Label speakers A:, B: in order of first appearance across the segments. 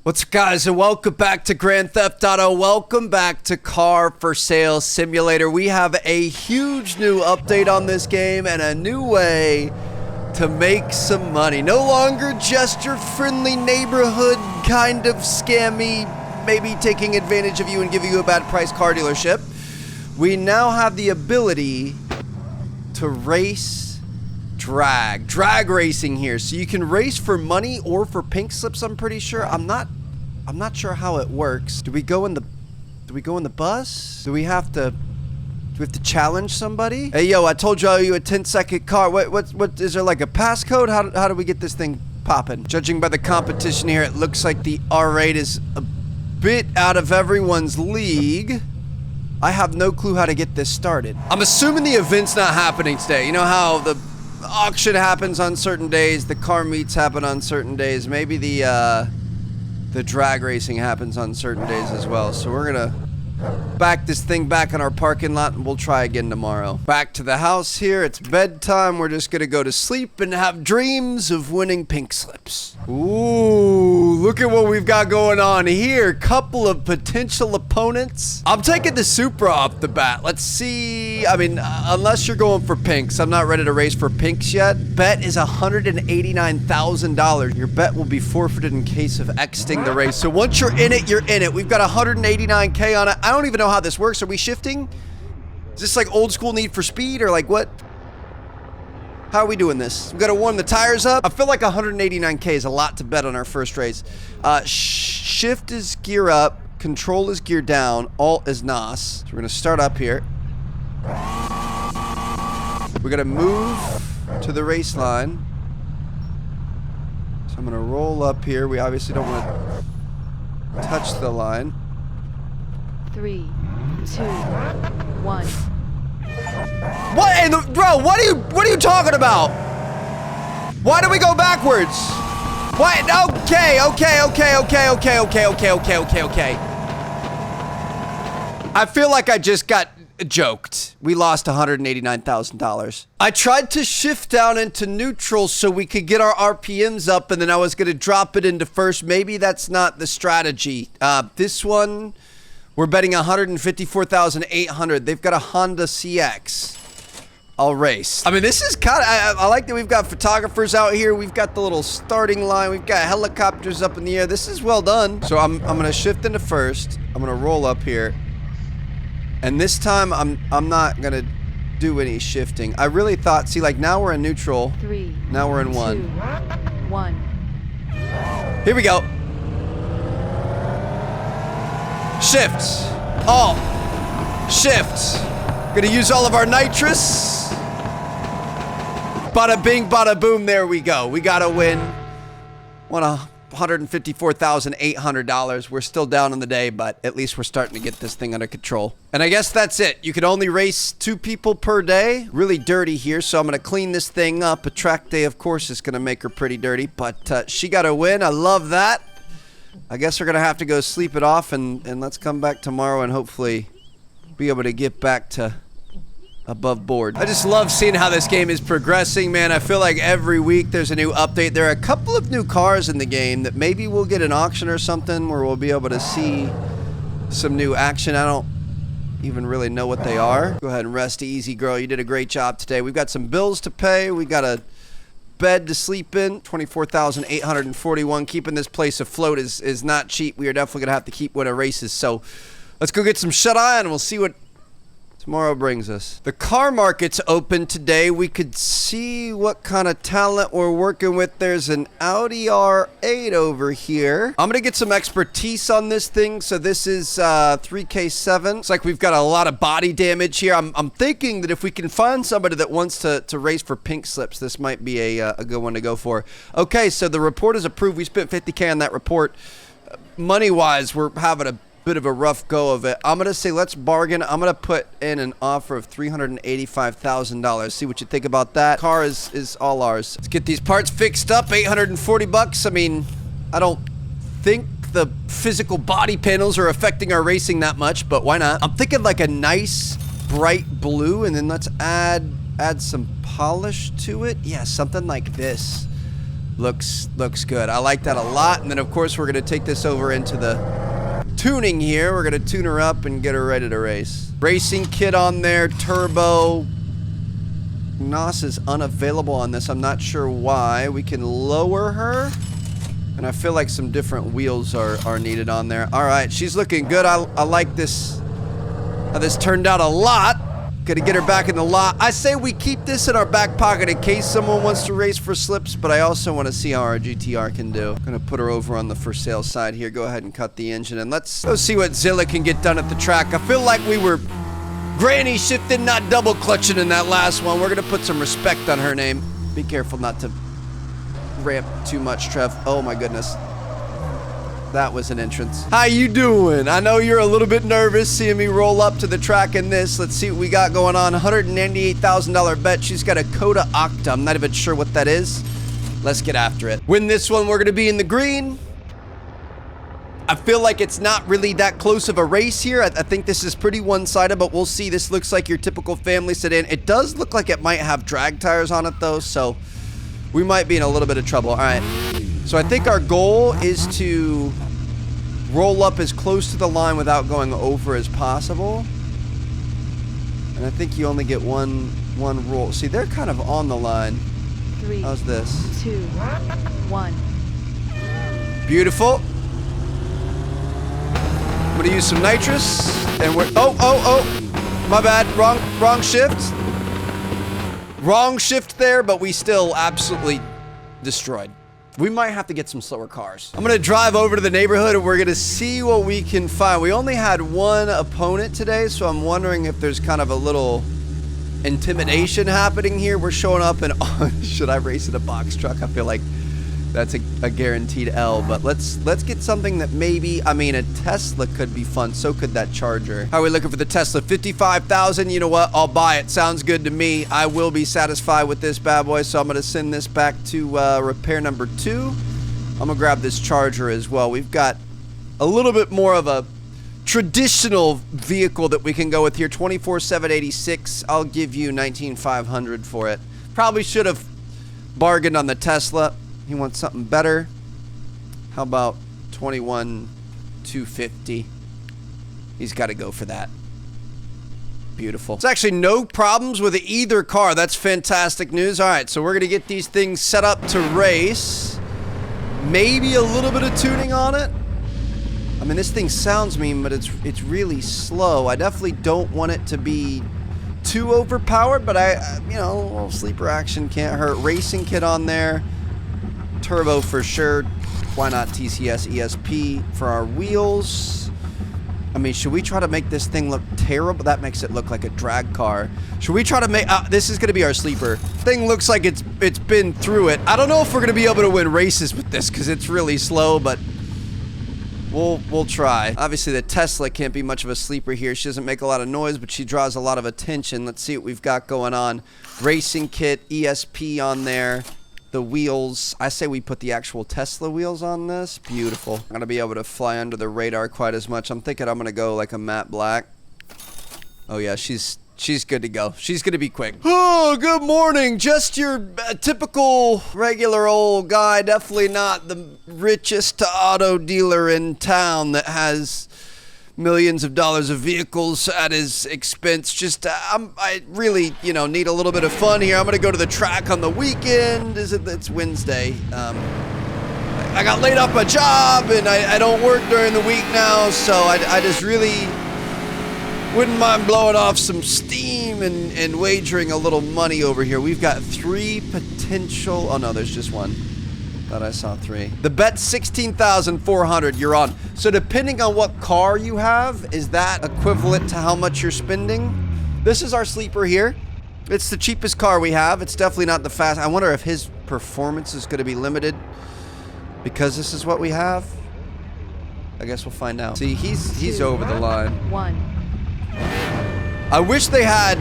A: What's up, guys, and welcome back to Grand Theft Auto. Welcome back to Car for Sale Simulator. We have a huge new update on this game and a new way to make some money. No longer just your friendly neighborhood kind of scammy, maybe taking advantage of you and giving you a bad price car dealership. We now have the ability to race drag racing here. So you can race for money or for pink slips, I'm pretty sure. I'm not sure how it works. Do we go in the bus? Do we have to challenge somebody? Hey, yo, I told you I owe you a 10-second car. What is there, like a passcode? How do we get this thing popping? Judging by the competition here, it looks like the R8 is a bit out of everyone's league. I have no clue how to get this started. I'm assuming the event's not happening today. You know how the auction happens on certain days, the car meets happen on certain days. Maybe the drag racing happens on certain days as well. So we're gonna back this thing back in our parking lot and we'll try again tomorrow. Back to the house here. It's bedtime. We're just gonna go to sleep and have dreams of winning pink slips. Ooh, look at what we've got going on here. Couple of potential opponents. I'm taking the Supra off the bat. Let's see. I mean, unless you're going for pinks. I'm not ready to race for pinks yet. Bet is $189,000. Your bet will be forfeited in case of exiting the race. So once you're in it, you're in it. We've got 189K on it. I don't even know how this works. Are we shifting? Is this like old school Need for Speed or like what? How are we doing this? We gotta warm the tires up. I feel like 189K is a lot to bet on our first race. Shift is gear up. Control is gear down. Alt is NOS. So we're gonna start up here. We're gonna move to the race line. So I'm gonna roll up here. We obviously don't want to touch the line. 3, 2, 1. What in the bro? What are you talking about? Why do we go backwards? What? Okay. I feel like I just got joked. We lost $189,000. I tried to shift down into neutral so we could get our RPMs up, and then I was gonna drop it into first. Maybe that's not the strategy. This one. We're betting $154,800. They've got a Honda CX. I'll race. I mean, this is kind of, I like that we've got photographers out here. We've got the little starting line. We've got helicopters up in the air. This is well done. So I'm gonna shift into first. I'm gonna roll up here. And this time I'm not gonna do any shifting. I really thought, see, like now we're in neutral. 3. Now we're in 2, 1. Here we go. Shift. Alt. Shift. Gonna use all of our nitrous. Bada bing, bada boom. There we go. We gotta win. Won $154,800. We're still down on the day, but at least we're starting to get this thing under control. And I guess that's it. You can only race 2 people per day. Really dirty here, so I'm gonna clean this thing up. A track day, of course, is gonna make her pretty dirty, but she got to win. I love that. I guess we're gonna have to go sleep it off and let's come back tomorrow and hopefully be able to get back to above board. I just love seeing how this game is progressing, man. I feel like every week there's a new update. There are a couple of new cars in the game that maybe we'll get an auction or something where we'll be able to see some new action. I don't even really know what they are. Go ahead and rest easy, girl. You did a great job today. We've got some bills to pay. We got a bed to sleep in. 24,841. Keeping this place afloat is not cheap. We are definitely gonna have to keep winning races. So let's go get some shut-eye and we'll see what tomorrow brings us. The car market's open today. We could see what kind of talent we're working with. There's an Audi R8 over here. I'm gonna get some expertise on this thing. So this is 3K7. It's like we've got a lot of body damage here. I'm thinking that if we can find somebody that wants to race for pink slips, this might be a good one to go for. Okay, so the report is approved. We spent 50K on that report. Money-wise, we're having a bit of a rough go of it. I'm gonna say let's bargain. I'm gonna put in an offer of $385,000. See what you think about that. Car is all ours. Let's get these parts fixed up. 840 bucks. I mean, I don't think the physical body panels are affecting our racing that much, but why not? I'm thinking like a nice bright blue, and then let's add some polish to it. Yeah, something like this. Looks good. I like that a lot. And then, of course, we're going to take this over into the tuning here. We're going to tune her up and get her ready to race. Racing kit on there, turbo. NOS is unavailable on this. I'm not sure why. We can lower her. And I feel like some different wheels are needed on there. All right, she's looking good. I like this. How this turned out a lot. Gonna get her back in the lot. I say we keep this in our back pocket in case someone wants to race for slips, but I also want to see how our GTR can do. Gonna put her over on the for sale side here. Go ahead and cut the engine, and let's go see what Zilla can get done at the track. I feel like we were granny shifting, not double clutching in that last one. We're gonna put some respect on her name. Be careful not to ramp too much, Trev. Oh my goodness. That was an entrance. How you doing? I know you're a little bit nervous seeing me roll up to the track in this. Let's see what we got going on. $198,000 bet. She's got a Coda Octa. I'm not even sure what that is. Let's get after it. Win this one, we're gonna be in the green. I feel like it's not really that close of a race here. I think this is pretty one-sided, but we'll see. This looks like your typical family sedan. It does look like it might have drag tires on it though, so we might be in a little bit of trouble. All right. So I think our goal is to roll up as close to the line without going over as possible. And I think you only get one roll. See, they're kind of on the line.
B: 3,
A: how's this?
B: 2, 1.
A: Beautiful. I'm gonna use some nitrous, and we're oh, my bad. Wrong shift. Wrong shift there, but we still absolutely destroyed. We might have to get some slower cars. I'm gonna drive over to the neighborhood and we're gonna see what we can find. We only had one opponent today, so I'm wondering if there's kind of a little intimidation happening here. We're showing up and should I race in a box truck? I feel like that's a guaranteed L, but let's get something that maybe, I mean, a Tesla could be fun. So could that Charger. How are we looking for the Tesla? 55,000. You know what? I'll buy it. Sounds good to me. I will be satisfied with this bad boy, so I'm going to send this back to repair number 2. I'm going to grab this Charger as well. We've got a little bit more of a traditional vehicle that we can go with here. 24,786. I'll give you 19,500 for it. Probably should have bargained on the Tesla. He wants something better. How about 21,250? He's got to go for that. Beautiful. It's actually no problems with either car. That's fantastic news. All right, so we're going to get these things set up to race. Maybe a little bit of tuning on it. I mean, this thing sounds mean, but it's really slow. I definitely don't want it to be too overpowered, but you know, a little sleeper action can't hurt. Racing kit on there. Turbo for sure. Why not TCS ESP for our wheels? I mean, should we try to make this thing look terrible? That makes it look like a drag car. Should we try to make... this is going to be our sleeper. Thing looks like it's been through it. I don't know if we're going to be able to win races with this because it's really slow, but we'll try. Obviously, the Tesla can't be much of a sleeper here. She doesn't make a lot of noise, but she draws a lot of attention. Let's see what we've got going on. Racing kit, ESP on there. The wheels, I say we put the actual Tesla wheels on this. Beautiful. I'm gonna be able to fly under the radar quite as much. I'm thinking I'm gonna go like a matte black. Oh yeah, she's good to go. She's gonna be quick. Oh, good morning. Just your typical regular old guy. Definitely not the richest auto dealer in town that has millions of dollars of vehicles at his expense. Just I really, you know, need a little bit of fun here. I'm gonna go to the track on the weekend. It's Wednesday. I got laid off my job and I don't work during the week now, so I just really wouldn't mind blowing off some steam and wagering a little money over here. We've got 3 potential. Oh no, there's just one. Thought I saw 3. The bet's 16,400. You're on. So depending on what car you have, is that equivalent to how much you're spending? This is our sleeper here. It's the cheapest car we have. It's definitely not the fast. I wonder if his performance is going to be limited because this is what we have. I guess we'll find out. See, he's over the line.
B: 1.
A: I wish they had.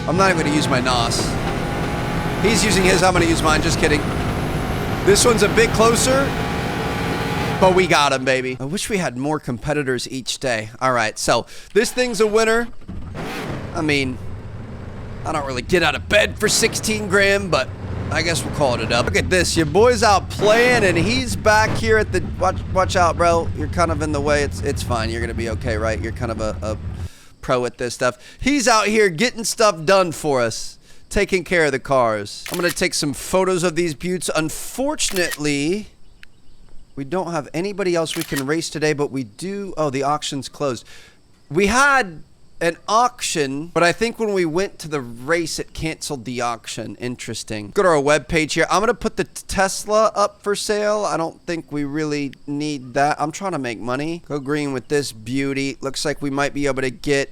A: I'm not even going to use my NOS. He's using his, I'm gonna use mine, just kidding. This one's a bit closer, but we got him, baby. I wish we had more competitors each day. All right, so this thing's a winner. I mean, I don't really get out of bed for 16 grand, but I guess we'll call it up. Look at this. Your boy's out playing, and he's back here at the... Watch out, bro. You're kind of in the way. It's fine. You're going to be okay, right? You're kind of a pro at this stuff. He's out here getting stuff done for us. Taking care of the cars. I'm going to take some photos of these buttes. Unfortunately, we don't have anybody else we can race today, but we do... Oh, the auction's closed. We had an auction, but I think when we went to the race, it canceled the auction. Interesting. Go to our webpage here. I'm going to put the Tesla up for sale. I don't think we really need that. I'm trying to make money. Go green with this beauty. Looks like we might be able to get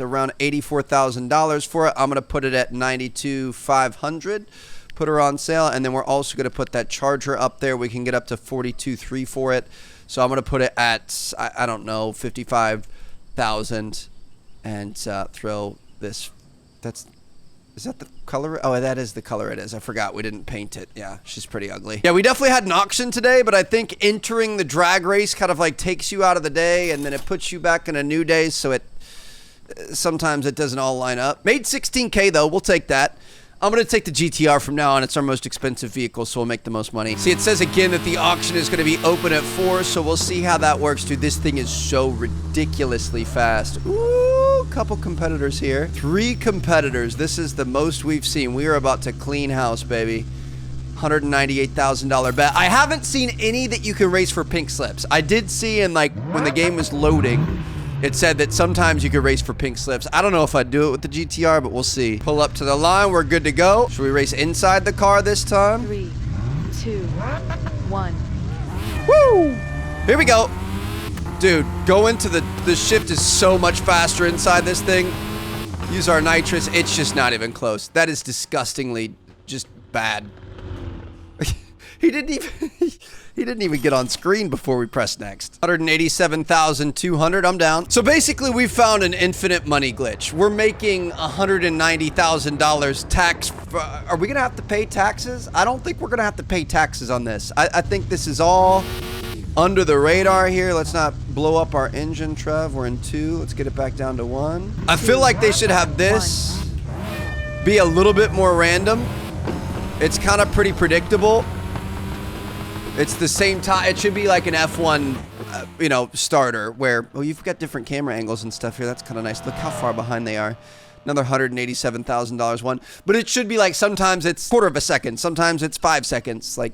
A: around $84,000 for it. I'm going to put it at $92,500. Put her on sale, and then we're also going to put that Charger up there. We can get up to $42,300 for it. So I'm going to put it at, I don't know, $55,000 and throw this. Is that the color? Oh, that is the color it is. I forgot we didn't paint it. Yeah, she's pretty ugly. Yeah, we definitely had an auction today, but I think entering the drag race kind of like takes you out of the day, and then it puts you back in a new day, so sometimes it doesn't all line up. Made $16K though, we'll take that. I'm going to take the GTR from now on. It's our most expensive vehicle, so we'll make the most money. See, it says again that the auction is going to be open at 4, so we'll see how that works, dude. This thing is so ridiculously fast. Ooh, couple competitors here. 3 competitors. This is the most we've seen. We are about to clean house, baby. $198,000 bet. I haven't seen any that you can race for pink slips. I did see in, like, when the game was loading, it said that sometimes you could race for pink slips. I don't know if I'd do it with the GTR, but we'll see. Pull up to the line. We're good to go. Should we race inside the car this time?
B: 3, 2, 1.
A: Woo! Here we go. Dude, go into the shift is so much faster inside this thing. Use our nitrous. It's just not even close. That is disgustingly just bad. He didn't even get on screen before we press next. 187,200. I'm down. So basically, we found an infinite money glitch. We're making $190,000 tax. Are we gonna have to pay taxes? I don't think we're gonna have to pay taxes on this. I think this is all under the radar here. Let's not blow up our engine, Trev. We're in 2. Let's get it back down to 1. I feel like they should have this be a little bit more random. It's kind of pretty predictable. It's the same time. It should be like an F1, starter where, oh, you've got different camera angles and stuff here. That's kind of nice. Look how far behind they are. Another $187,000 one. But it should be like sometimes it's quarter of a second. Sometimes it's 5 seconds. Like,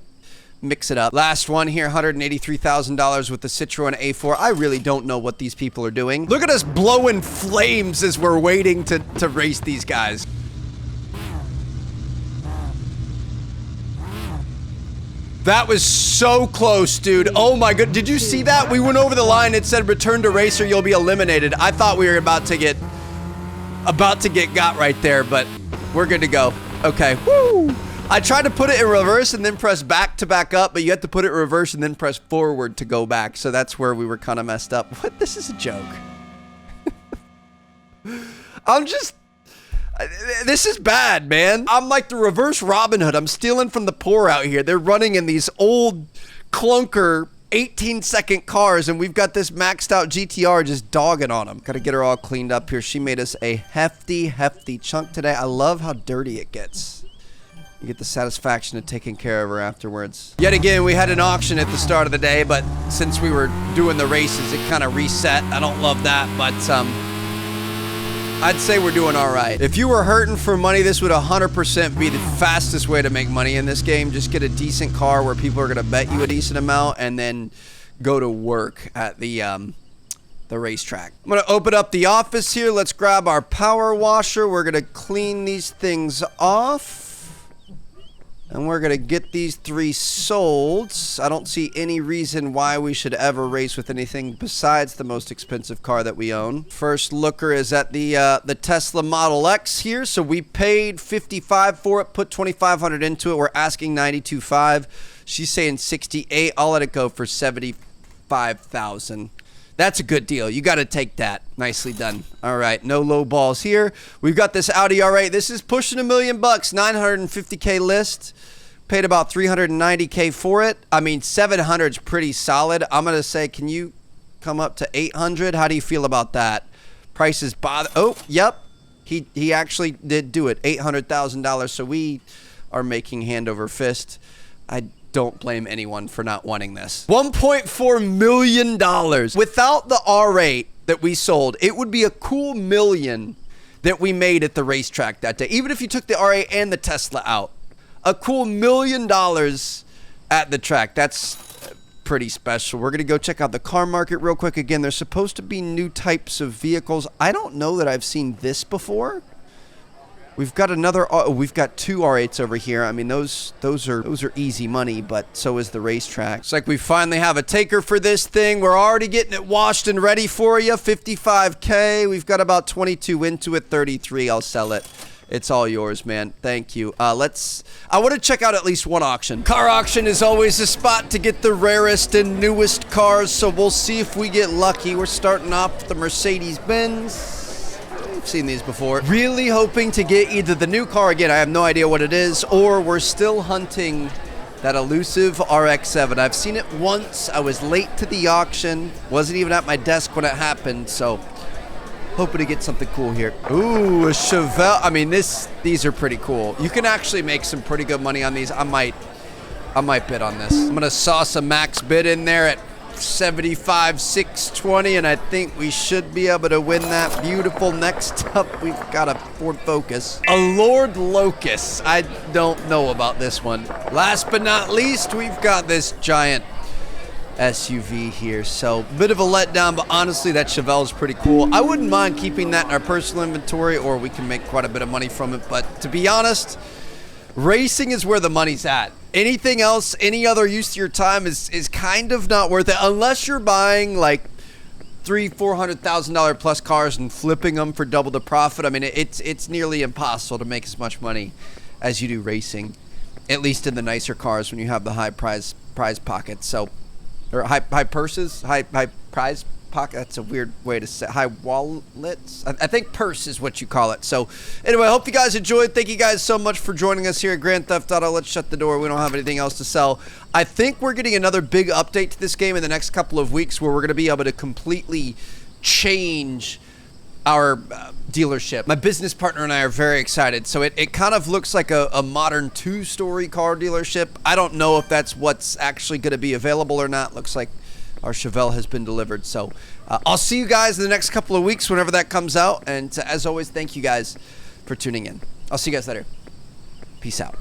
A: mix it up. Last one here, $183,000 with the Citroen A4. I really don't know what these people are doing. Look at us blowing flames as we're waiting to race these guys. That was so close, dude. Oh my god. Did you see that? We went over the line. It said return to racer, you'll be eliminated. I thought we were about to get got right there, but we're good to go. Okay. Woo! I tried to put it in reverse and then press back to back up, but you have to put it in reverse and then press forward to go back. So that's where we were kind of messed up. What? This is a joke. This is bad, man. I'm like the reverse Robin Hood. I'm stealing from the poor out here. They're running in these old clunker 18-second cars, and we've got this maxed out GTR just dogging on them. Gotta get her all cleaned up here. She made us a hefty chunk today. I love how dirty it gets. You get the satisfaction of taking care of her afterwards. Yet again, we had an auction at the start of the day, but since we were doing the races, it kind of reset. I don't love that, but I'd say we're doing all right. If you were hurting for money, this would 100% be the fastest way to make money in this game. Just get a decent car where people are going to bet you a decent amount and then go to work at the racetrack. I'm going to open up the office here. Let's grab our power washer. We're going to clean these things off. And we're going to get these 3 sold. I don't see any reason why we should ever race with anything besides the most expensive car that we own. First looker is at the Tesla Model X here. So we paid $55 for it, put $2,500 into it. We're asking $92,500. She's saying $68,000. I'll let it go for $75,000. That's a good deal. You got to take that. Nicely done. All right, no low balls here. We've got this Audi R8. This is pushing $1 million bucks. 950K list. Paid about $390K for it. I mean, 700 is pretty solid. I'm gonna say, can you come up to 800? How do you feel about that? Prices bother. Oh, yep. He actually did do it. $800,000. So we are making hand over fist. I don't blame anyone for not wanting this. $1.4 million. Without the R8 that we sold, it would be a cool million that we made at the racetrack that day. Even if you took the R8 and the Tesla out. A cool $1 million at the track. That's pretty special. We're going to go check out the car market real quick. Again, there's supposed to be new types of vehicles. I don't know that I've seen this before. We've got another, we've got 2 R8s over here. I mean, those are easy money, but so is the racetrack. It's like we finally have a taker for this thing. We're already getting it washed and ready for you. 55K. We've got about 22 into it. 33. I'll sell it. It's all yours, man. Thank you. I want to check out at least one auction. Car auction is always a spot to get the rarest and newest cars, so we'll see if we get lucky. We're starting off with the Mercedes-Benz. We've seen these before. Really hoping to get either the new car, again, I have no idea what it is, or we're still hunting that elusive RX-7. I've seen it once. I was late to the auction. Wasn't even at my desk when it happened, so hoping to get something cool here. Ooh, a Chevelle. I mean, these are pretty cool. You can actually make some pretty good money on these. I might bid on this. I'm gonna sauce a max bid in there at 75,620, and I think we should be able to win that. Beautiful. Next up, we've got a Ford Focus. A Lord Locust. I don't know about this one. Last but not least, we've got this giant SUV here. So, bit of a letdown, but honestly, that Chevelle is pretty cool. I wouldn't mind keeping that in our personal inventory, or we can make quite a bit of money from it. But to be honest, racing is where the money's at. Anything else, any other use of your time is kind of not worth it, unless you're buying like $300,000-$400,000 plus cars and flipping them for double the profit. I mean, it's nearly impossible to make as much money as you do racing, at least in the nicer cars when you have the high prize pockets. So, or high purses, high prize pocket. That's a weird way to say high wallets. I think purse is what you call it. So anyway, I hope you guys enjoyed. Thank you guys so much for joining us here at Grand Theft Auto. Let's shut the door. We don't have anything else to sell. I think we're getting another big update to this game in the next couple of weeks where we're going to be able to completely change our dealership. My business partner and I are very excited. So it kind of looks like a modern 2-story car dealership. I don't know if that's what's actually going to be available or not. Looks like our Chevelle has been delivered. So I'll see you guys in the next couple of weeks whenever that comes out. And as always, thank you guys for tuning in. I'll see you guys later. Peace out.